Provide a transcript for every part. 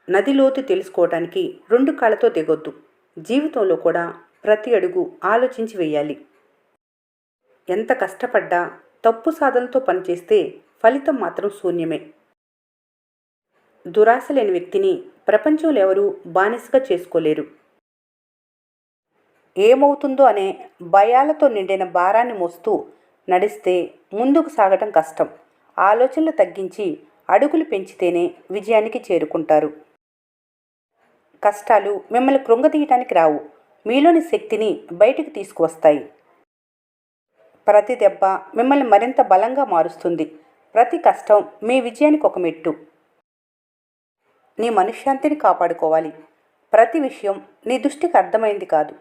నది లోతు తెలుసుకోవడానికి రెండు కాళ్ళతో దిగొద్దు. జీవితంలో కూడా ప్రతి అడుగు ఆలోచించి వెయ్యాలి. ఎంత కష్టపడ్డా తప్పు సాధనతో పనిచేస్తే ఫలితం మాత్రం శూన్యమే. దురాశ లేని వ్యక్తిని ప్రపంచంలో ఎవరూ బానిసగా చేసుకోలేరు. ఏమవుతుందో అనే భయాలతో నిండిన భారాన్ని మోస్తూ నడిస్తే ముందుకు సాగటం కష్టం. ఆలోచనలు తగ్గించి అడుగులు పెంచితేనే విజయానికి చేరుకుంటారు. కష్టాలు మిమ్మల్ని కృంగతీయటానికి రావు, మీలోని శక్తిని బయటికి తీసుకువస్తాయి. ప్రతి దెబ్బ మిమ్మల్ని మరింత బలంగా మారుస్తుంది. ప్రతి కష్టం మీ విజయానికి ఒక మెట్టు. నీ మనశ్శాంతిని కాపాడుకోవాలి. ప్రతి విషయం నీ దృష్టికి అర్థమైంది కాదు.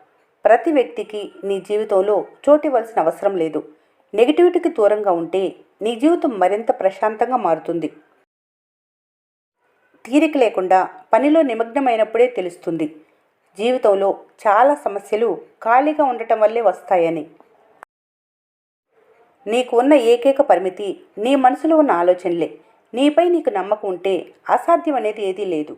ప్రతి వ్యక్తికి నీ జీవితంలో చోటివ్వాల్సిన అవసరం లేదు. నెగిటివిటీకి దూరంగా ఉంటే నీ జీవితం మరింత ప్రశాంతంగా మారుతుంది. తీరిక లేకుండా పనిలో నిమగ్నమైనప్పుడే తెలుస్తుంది జీవితంలో చాలా సమస్యలు ఖాళీగా ఉండటం వల్లే వస్తాయని. నీకు ఉన్న ఏకైక పరిమితి నీ మనసులో ఉన్న ఆలోచనలే. నీపై నీకు నమ్మకం ఉంటే అసాధ్యం అనేది ఏదీ లేదు.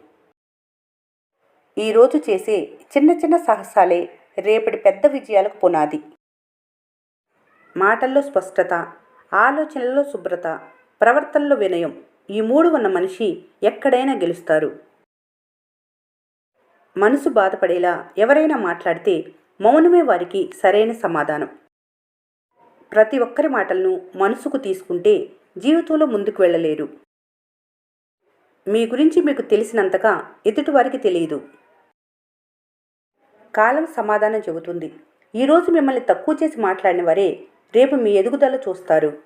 ఈరోజు చేసే చిన్న చిన్న సాహసాలే రేపటి పెద్ద విజయాలకు పునాది. మాటల్లో స్పష్టత, ఆలోచనల్లో శుభ్రత, ప్రవర్తనలో వినయం, ఈ మూడు ఉన్న మనిషి ఎక్కడైనా గెలుస్తారు. మనసు బాధపడేలా ఎవరైనా మాట్లాడితే మౌనమే వారికి సరైన సమాధానం. ప్రతి ఒక్కరి మాటలను మనసుకు తీసుకుంటే జీవితంలో ముందుకు వెళ్ళలేరు. మీ గురించి మీకు తెలిసినంతగా ఎదుటి వారికి తెలియదు. కాలం సమాధానం చెబుతుంది. ఈరోజు మిమ్మల్ని తక్కువ చేసి మాట్లాడిన వారే రేపు మీ ఎదుగుదల చూస్తారు.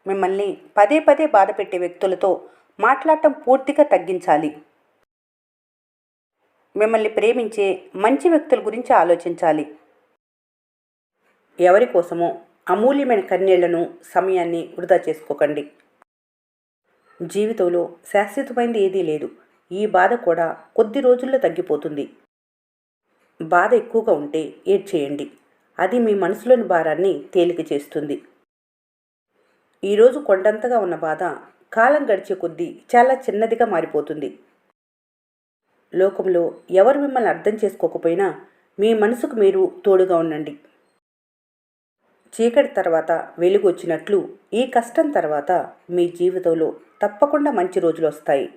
మిమ్మల్ని పదే పదే బాధ పెట్టే వ్యక్తులతో మాట్లాడటం పూర్తిగా తగ్గించాలి. మిమ్మల్ని ప్రేమించే మంచి వ్యక్తుల గురించి ఆలోచించాలి. ఎవరి కోసమో అమూల్యమైన కన్నీళ్లను, సమయాన్ని వృధా చేసుకోకండి. జీవితంలో శాశ్వతమైనది ఏదీ లేదు. ఈ బాధ కూడా కొద్ది రోజుల్లో తగ్గిపోతుంది. బాధ ఎక్కువగా ఉంటే ఏడ్చేయండి. అది మీ మనసులోని భారాన్ని తేలిక చేస్తుంది. ఈరోజు కొండంతగా ఉన్న బాధ కాలం గడిచే కొద్దీ చాలా చిన్నదిగా మారిపోతుంది. లోకంలో ఎవరు మిమ్మల్ని అర్థం చేసుకోకపోయినా మీ మనసుకు మీరు తోడుగా ఉండండి. చీకటి తర్వాత వెలుగు వచ్చినట్లు ఈ కష్టం తర్వాత మీ జీవితంలో తప్పకుండా మంచి రోజులు వస్తాయి.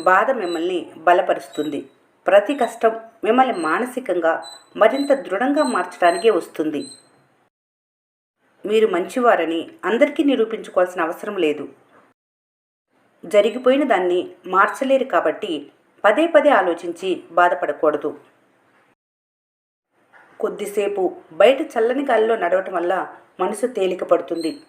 బాధ మిమ్మల్ని బలపరుస్తుంది. ప్రతి కష్టం మిమ్మల్ని మానసికంగా మరింత దృఢంగా మార్చడానికే వస్తుంది. మీరు మంచివారని అందరికీ నిరూపించుకోవాల్సిన అవసరం లేదు. జరిగిపోయిన దాన్ని మార్చలేరు కాబట్టి పదే పదే ఆలోచించి బాధపడకూడదు. కొద్దిసేపు బయట చల్లని గాలిలో నడవటం వల్ల మనసు తేలిక పడుతుంది.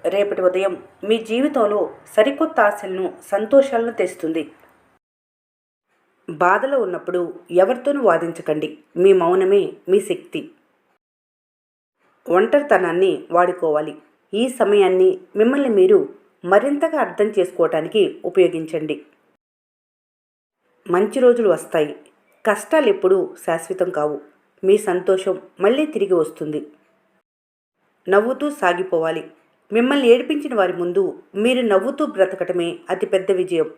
రేపటి ఉదయం మీ జీవితంలో సరికొత్త ఆశలను, సంతోషాలను తెస్తుంది. బాధలో ఉన్నప్పుడు ఎవరితోనూ వాదించకండి. మీ మౌనమే మీ శక్తి. ఒంటరితనాన్ని వాడుకోవాలి. ఈ సమయాన్ని మిమ్మల్ని మీరు మరింతగా అర్థం చేసుకోవటానికి ఉపయోగించండి. మంచి రోజులు వస్తాయి. కష్టాలు ఎప్పుడూ శాశ్వతం కావు. మీ సంతోషం మళ్ళీ తిరిగి వస్తుంది. నవ్వుతూ సాగిపోవాలి. మిమ్మల్ని ఏడిపించిన వారి ముందు మీరు నవ్వుతూ బ్రతకటమే అతిపెద్ద విజయం.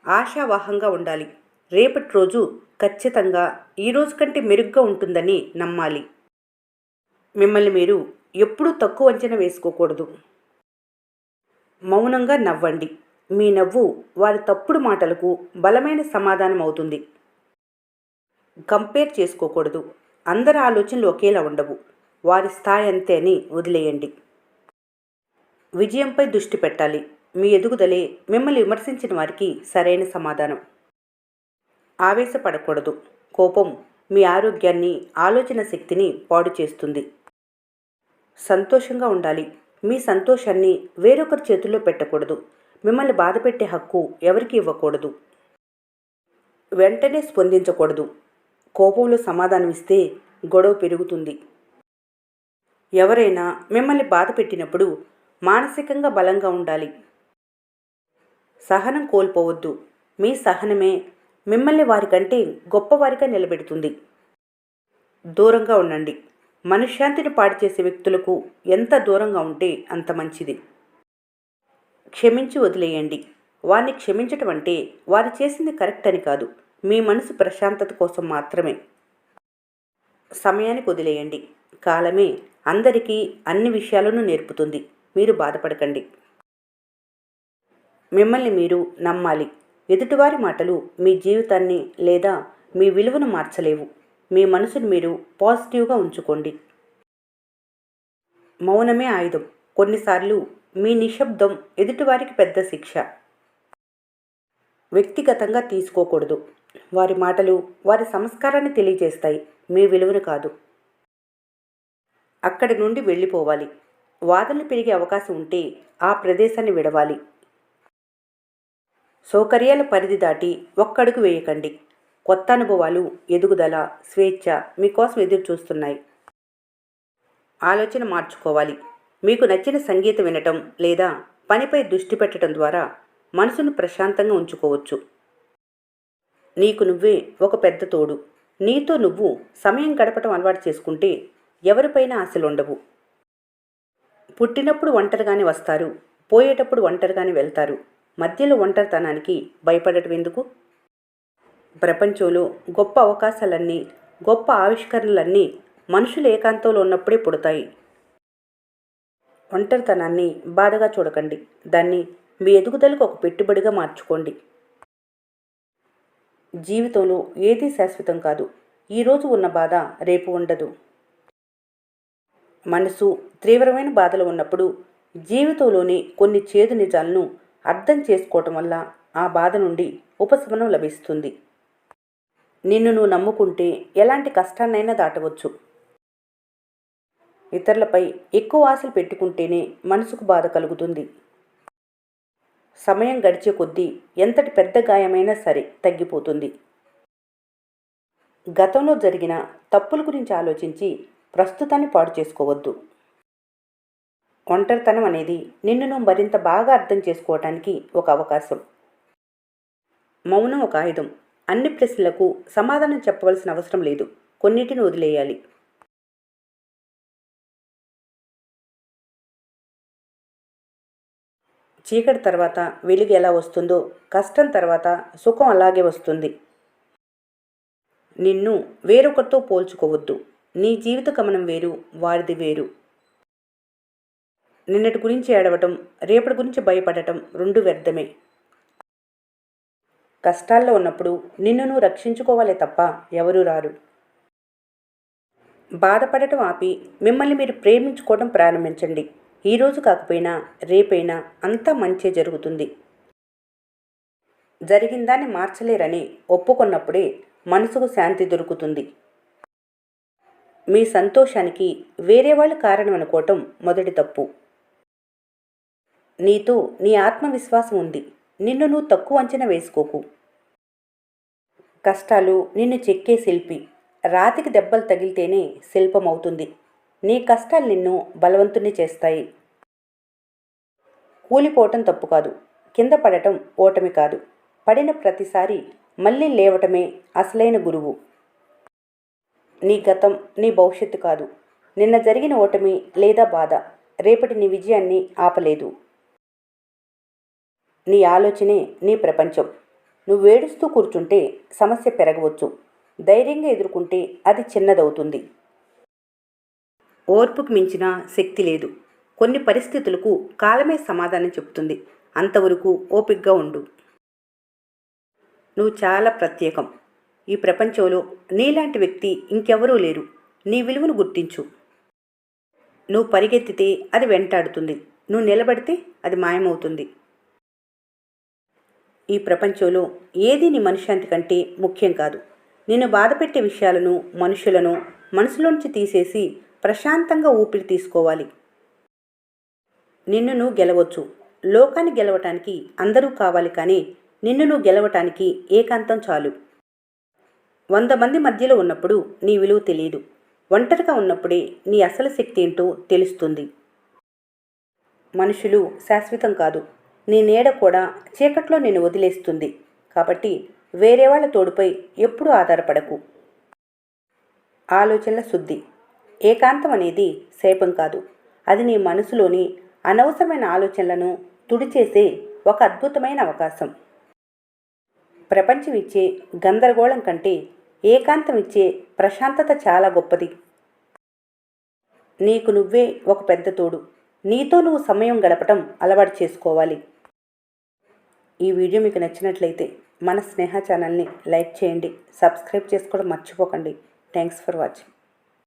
ఆశావాహంగా ఉండాలి. రేపటి రోజు ఖచ్చితంగా ఈరోజు కంటే మెరుగ్గా ఉంటుందని నమ్మాలి. మిమ్మల్ని మీరు ఎప్పుడూ తక్కువ అంచనా వేసుకోకూడదు. మౌనంగా నవ్వండి. మీ నవ్వు వారి తప్పుడు మాటలకు బలమైన సమాధానం అవుతుంది. కంపేర్ చేసుకోకూడదు. అందరి ఆలోచనలు ఒకేలా ఉండవు. వారి స్థాయి అంతే అని వదిలేయండి. విజయంపై దృష్టి పెట్టాలి. మీ ఎదుగుదలే మిమ్మల్ని విమర్శించిన వారికి సరైన సమాధానం. ఆవేశపడకూడదు. కోపం మీ ఆరోగ్యాన్ని, ఆలోచన శక్తిని పాడు చేస్తుంది. సంతోషంగా ఉండాలి. మీ సంతోషాన్ని వేరొకరి చేతుల్లో పెట్టకూడదు. మిమ్మల్ని బాధపెట్టే హక్కు ఎవరికి ఇవ్వకూడదు. వెంటనే స్పందించకూడదు. కోపంలో సమాధానం ఇస్తే గొడవ పెరుగుతుంది. ఎవరైనా మిమ్మల్ని బాధ పెట్టినప్పుడు మానసికంగా బలంగా ఉండాలి. సహనం కోల్పోవద్దు. మీ సహనమే మిమ్మల్ని వారికంటే గొప్పవారిగా నిలబెడుతుంది. దూరంగా ఉండండి. మనశ్శాంతిని పాడు చేసే వ్యక్తులకు ఎంత దూరంగా ఉంటే అంత మంచిది. క్షమించి వదిలేయండి. వారిని క్షమించటం అంటే వారు చేసింది కరెక్ట్ అని కాదు, మీ మనసు ప్రశాంతత కోసం మాత్రమే. సమయానికి వదిలేయండి. కాలమే అందరికీ అన్ని విషయాలను నేర్పుతుంది. మీరు బాధపడకండి. మిమ్మల్ని మీరు నమ్మాలి. ఎదుటివారి మాటలు మీ జీవితాన్ని లేదా మీ విలువను మార్చలేవు. మీ మనసును మీరు పాజిటివ్గా ఉంచుకోండి. మౌనమే ఆయుధం. కొన్నిసార్లు మీ నిశ్శబ్దం ఎదుటివారికి పెద్ద శిక్ష. వ్యక్తిగతంగా తీసుకోకూడదు. వారి మాటలు వారి సంస్కారాన్ని తెలియజేస్తాయి, మీ విలువను కాదు. అక్కడి నుండి వెళ్ళిపోవాలి. వాదనలు పెరిగే అవకాశం ఉంటే ఆ ప్రదేశాన్ని విడవాలి. సౌకర్యాల పరిధి దాటి ఒక్కడుగు వేయకండి. కొత్త అనుభవాలు, ఎదుగుదల, స్వేచ్ఛ మీకోసం ఎదురు చూస్తున్నాయి. ఆలోచన మార్చుకోవాలి. మీకు నచ్చిన సంగీతం వినటం లేదా పనిపై దృష్టి పెట్టడం ద్వారా మనసును ప్రశాంతంగా ఉంచుకోవచ్చు. నీకు నువ్వే ఒక పెద్ద తోడు. నీతో నువ్వు సమయం గడపటం అలవాటు చేసుకుంటే ఎవరిపైన ఆశలుండవు. పుట్టినప్పుడు ఒంటరిగానే వస్తారు, పోయేటప్పుడు ఒంటరిగానే వెళ్తారు. మధ్యలో ఒంటరితనానికి భయపడటం ఎందుకు? ప్రపంచంలో గొప్ప అవకాశాలన్నీ, గొప్ప ఆవిష్కరణలన్నీ మనుషులు ఏకాంతంలో ఉన్నప్పుడే పుడతాయి. ఒంటరితనాన్ని బాధగా చూడకండి. దాన్ని మీ ఎదుగుదలకు ఒక పెట్టుబడిగా మార్చుకోండి. జీవితంలో ఏదీ శాశ్వతం కాదు. ఈరోజు ఉన్న బాధ రేపు ఉండదు. మనసు తీవ్రమైన బాధలు ఉన్నప్పుడు జీవితంలోని కొన్ని చేదు నిజాలను అర్థం చేసుకోవటం వల్ల ఆ బాధ నుండి ఉపశమనం లభిస్తుంది. నిన్ను నువ్వు నమ్ముకుంటే ఎలాంటి కష్టాన్నైనా దాటవచ్చు. ఇతరులపై ఎక్కువ ఆశలు పెట్టుకుంటేనే మనసుకు బాధ కలుగుతుంది. సమయం గడిచే కొద్దీ ఎంతటి పెద్ద గాయమైనా సరే తగ్గిపోతుంది. గతంలో జరిగిన తప్పుల గురించి ఆలోచించి ప్రస్తుతాన్ని పాడు చేసుకోవద్దు. ఒంటరితనం అనేది నిన్ను నువ్వు మరింత బాగా అర్థం చేసుకోవటానికి ఒక అవకాశం. మౌనం ఒక ఆయుధం. అన్ని ప్రశ్నలకు సమాధానం చెప్పవలసిన అవసరం లేదు. కొన్నిటిని వదిలేయాలి. చీకటి తర్వాత వెలుగు ఎలా వస్తుందో కష్టం తర్వాత సుఖం అలాగే వస్తుంది. నిన్ను వేరొకరితో పోల్చుకోవద్దు. నీ జీవిత గమనం వేరు, వారిది వేరు. నిన్నటి గురించి ఏడవటం, రేపటి గురించి భయపడటం రెండు వ్యర్థమే. కష్టాల్లో ఉన్నప్పుడు నిన్ను నువ్వు రక్షించుకోవాలే తప్ప ఎవరూ రారు. బాధపడటం ఆపి మిమ్మల్ని మీరు ప్రేమించుకోవడం ప్రారంభించండి. ఈరోజు కాకపోయినా రేపైనా అంతా మంచే జరుగుతుంది. జరిగిందాన్ని మార్చలేరని ఒప్పుకున్నప్పుడే మనసుకు శాంతి దొరుకుతుంది. మీ సంతోషానికి వేరే వాళ్ళు కారణం అనుకోవటం మొదటి తప్పు. నీతో నీ ఆత్మవిశ్వాసం ఉంది. నిన్ను నువ్వు తక్కువ అంచనా వేసుకోకు. కష్టాలు నిన్ను చెక్కే శిల్పి. రాతికి దెబ్బలు తగిలితేనే శిల్పం అవుతుంది. నీ కష్టాలు నిన్ను బలవంతుని చేస్తాయి. కూలిపోవటం తప్పు కాదు. కింద పడటం ఓటమి కాదు. పడిన ప్రతిసారి మళ్ళీ లేవటమే అసలైన గురువు. నీ గతం నీ భవిష్యత్తు కాదు. నిన్న జరిగిన ఓటమి లేదా బాధ రేపటి నీ విజయాన్ని ఆపలేదు. నీ ఆలోచనే నీ ప్రపంచం. నువ్వు ఏడుస్తూ కూర్చుంటే సమస్య పెరగవచ్చు. ధైర్యంగా ఎదుర్కొంటే అది చిన్నదవుతుంది. ఓర్పుకు మించిన శక్తి లేదు. కొన్ని పరిస్థితులకు కాలమే సమాధానం చెప్తుంది. అంతవరకు ఓపికగా ఉండు. నువ్వు చాలా ప్రత్యేకం. ఈ ప్రపంచంలో నీలాంటి వ్యక్తి ఇంకెవరూ లేరు. నీ విలువను గుర్తించు. నువ్వు పరిగెత్తితే అది వెంటాడుతుంది. నువ్వు నిలబడితే అది మాయమవుతుంది. ఈ ప్రపంచంలో ఏది నీ మనశ్శాంతి కంటే ముఖ్యం కాదు. నిన్ను బాధపెట్టే విషయాలను, మనుషులను మనసులోంచి తీసేసి ప్రశాంతంగా ఊపిరి తీసుకోవాలి. నిన్ను నువ్వు గెలవచ్చు. లోకాన్ని గెలవటానికి అందరూ కావాలి, కానీ నిన్ను నువ్వు గెలవటానికి ఏకాంతం చాలు. 100 మంది మధ్యలో ఉన్నప్పుడు నీ విలువ తెలియదు. ఒంటరిగా ఉన్నప్పుడే నీ అసలు శక్తి ఏంటో తెలుస్తుంది. మనుషులు శాశ్వతం కాదు. నీ నీడ కూడా చీకట్లో నిన్ను వదిలేస్తుంది. కాబట్టి వేరే వాళ్ళ తోడుపై ఎప్పుడూ ఆధారపడకు. ఆలోచనల శుద్ధి. ఏకాంతం అనేది శాపం కాదు. అది నీ మనసులోని అనవసరమైన ఆలోచనలను తుడిచేసే ఒక అద్భుతమైన అవకాశం. ప్రపంచం ఇచ్చే గందరగోళం కంటే ఏకాంతం ఇచ్చే ప్రశాంతత చాలా గొప్పది. నీకు నువ్వే ఒక పెద్ద తోడు. నీతో నువ్వు సమయం గడపటం అలవాటు చేసుకోవాలి. ఈ వీడియో మీకు నచ్చినట్లయితే మన స్నేహ ఛానల్ని లైక్ చేయండి, సబ్స్క్రైబ్ చేసుకోవడం మర్చిపోకండి. Thanks for watching.